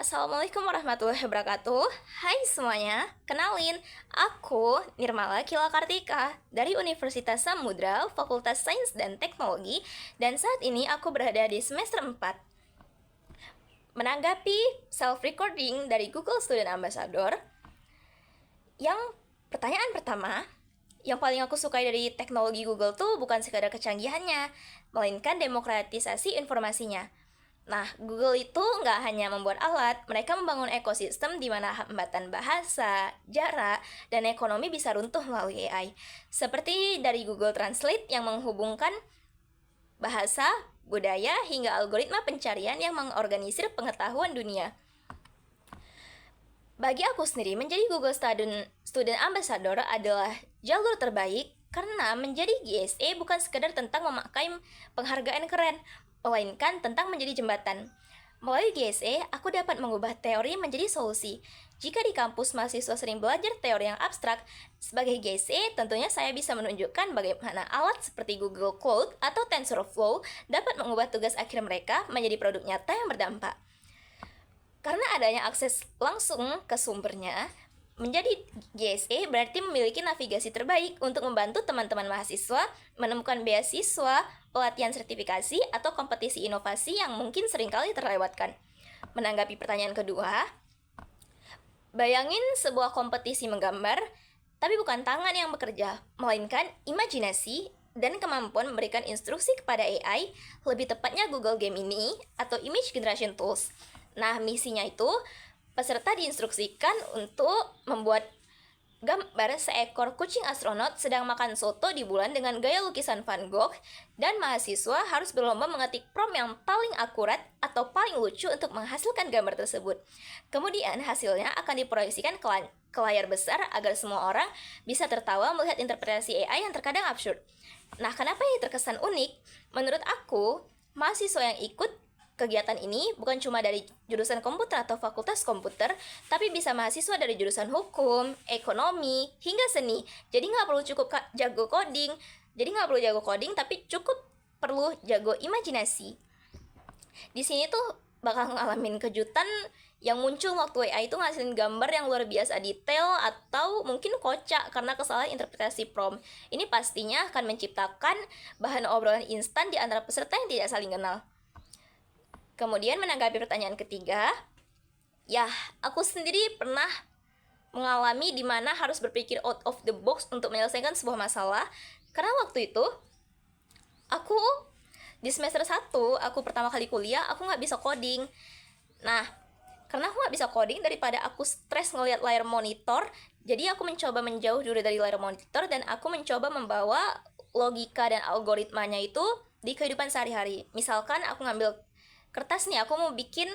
Assalamualaikum warahmatullahi wabarakatuh. Hai semuanya, kenalin, aku Nirmala Kilakartika dari Universitas Samudra, Fakultas Sains dan Teknologi, dan saat ini aku berada di semester 4. Menanggapi self-recording dari Google Student Ambassador, yang pertanyaan pertama, yang paling aku sukai dari teknologi Google tuh bukan sekadar kecanggihannya, melainkan demokratisasi informasinya. Nah, Google itu nggak hanya membuat alat, mereka membangun ekosistem di mana hambatan bahasa, jarak, dan ekonomi bisa runtuh melalui AI. Seperti dari Google Translate yang menghubungkan bahasa, budaya, hingga algoritma pencarian yang mengorganisir pengetahuan dunia. Bagi aku sendiri, menjadi Google Student Ambassador adalah jalur terbaik karena menjadi GSA bukan sekedar tentang memakai penghargaan keren, melainkan tentang menjadi jembatan. Melalui GSA, aku dapat mengubah teori menjadi solusi. Jika di kampus mahasiswa sering belajar teori yang abstrak, sebagai GSA tentunya saya bisa menunjukkan bagaimana alat seperti Google Cloud atau TensorFlow dapat mengubah tugas akhir mereka menjadi produk nyata yang berdampak. Karena adanya akses langsung ke sumbernya, menjadi GSA berarti memiliki navigasi terbaik untuk membantu teman-teman mahasiswa menemukan beasiswa, pelatihan sertifikasi, atau kompetisi inovasi yang mungkin seringkali terlewatkan. Menanggapi pertanyaan kedua, bayangin sebuah kompetisi menggambar, tapi bukan tangan yang bekerja, melainkan imajinasi dan kemampuan memberikan instruksi kepada AI, lebih tepatnya Google Game ini, atau Image Generation Tools. Nah, misinya itu, peserta diinstruksikan untuk membuat gambar seekor kucing astronot sedang makan soto di bulan dengan gaya lukisan Van Gogh, dan mahasiswa harus berlomba mengetik prompt yang paling akurat atau paling lucu untuk menghasilkan gambar tersebut. Kemudian hasilnya akan diproyeksikan ke layar besar agar semua orang bisa tertawa melihat interpretasi AI yang terkadang absurd. Nah, kenapa ini terkesan unik? Menurut aku, mahasiswa yang ikut kegiatan ini bukan cuma dari jurusan komputer atau fakultas komputer, tapi bisa mahasiswa dari jurusan hukum, ekonomi, hingga seni. Jadi nggak perlu cukup jago coding. Tapi cukup perlu jago imajinasi. Di sini tuh bakal ngalamin kejutan yang muncul waktu AI itu ngasilin gambar yang luar biasa detail atau mungkin kocak karena kesalahan interpretasi prompt. Ini pastinya akan menciptakan bahan obrolan instan di antara peserta yang tidak saling kenal. Kemudian menanggapi pertanyaan ketiga, ya, aku sendiri pernah mengalami di mana harus berpikir out of the box untuk menyelesaikan sebuah masalah. Karena waktu itu, aku di semester 1, aku pertama kali kuliah, aku nggak bisa coding. Nah, karena aku nggak bisa coding, daripada aku stres ngeliat layar monitor, jadi aku mencoba menjauh dulu dari layar monitor dan aku mencoba membawa logika dan algoritmanya itu di kehidupan sehari-hari. Misalkan aku ngambil kertas nih, aku mau bikin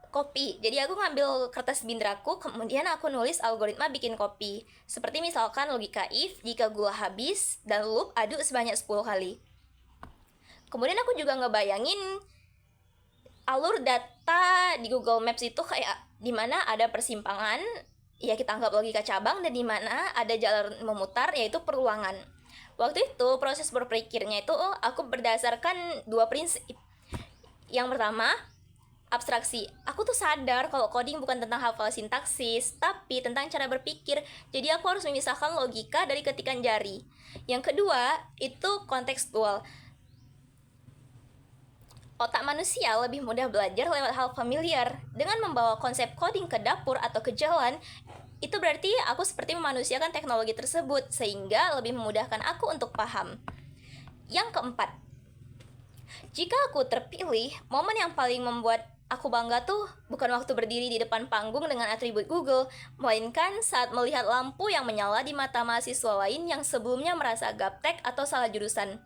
kopi. Jadi aku ngambil kertas bindraku, kemudian aku nulis algoritma bikin kopi. Seperti misalkan logika if, jika gula habis, dan loop aduk sebanyak 10 kali. Kemudian aku juga ngebayangin alur data di Google Maps itu kayak dimana ada persimpangan, ya kita anggap logika cabang, dan dimana ada jalan memutar, yaitu perulangan. Waktu itu proses berpikirnya itu aku berdasarkan 2 prinsip. Yang pertama, abstraksi. Aku tuh sadar kalau coding bukan tentang hafal sintaksis, tapi tentang cara berpikir. Jadi aku harus memisahkan logika dari ketikan jari. Yang kedua, itu kontekstual. Otak manusia lebih mudah belajar lewat hal familiar. Dengan membawa konsep coding ke dapur atau ke jalan, itu berarti aku seperti memanusiakan teknologi tersebut, sehingga lebih memudahkan aku untuk paham. Yang keempat, jika aku terpilih, momen yang paling membuat aku bangga tuh bukan waktu berdiri di depan panggung dengan atribut Google, melainkan saat melihat lampu yang menyala di mata mahasiswa lain yang sebelumnya merasa gaptek atau salah jurusan.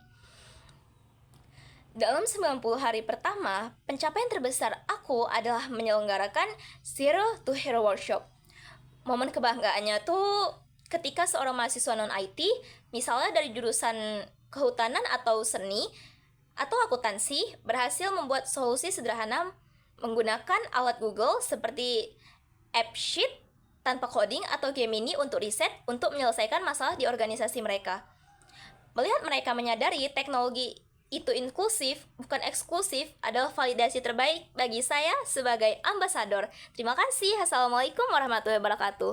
Dalam 90 hari pertama, pencapaian terbesar aku adalah menyelenggarakan Zero to Hero Workshop. Momen kebanggaannya tuh ketika seorang mahasiswa non-IT, misalnya dari jurusan kehutanan atau seni, atau akuntansi, berhasil membuat solusi sederhana menggunakan alat Google seperti AppSheet tanpa coding atau Gemini untuk riset untuk menyelesaikan masalah di organisasi mereka. Melihat mereka menyadari teknologi itu inklusif, bukan eksklusif, adalah validasi terbaik bagi saya sebagai ambasador. Terima kasih. Assalamualaikum warahmatullahi wabarakatuh.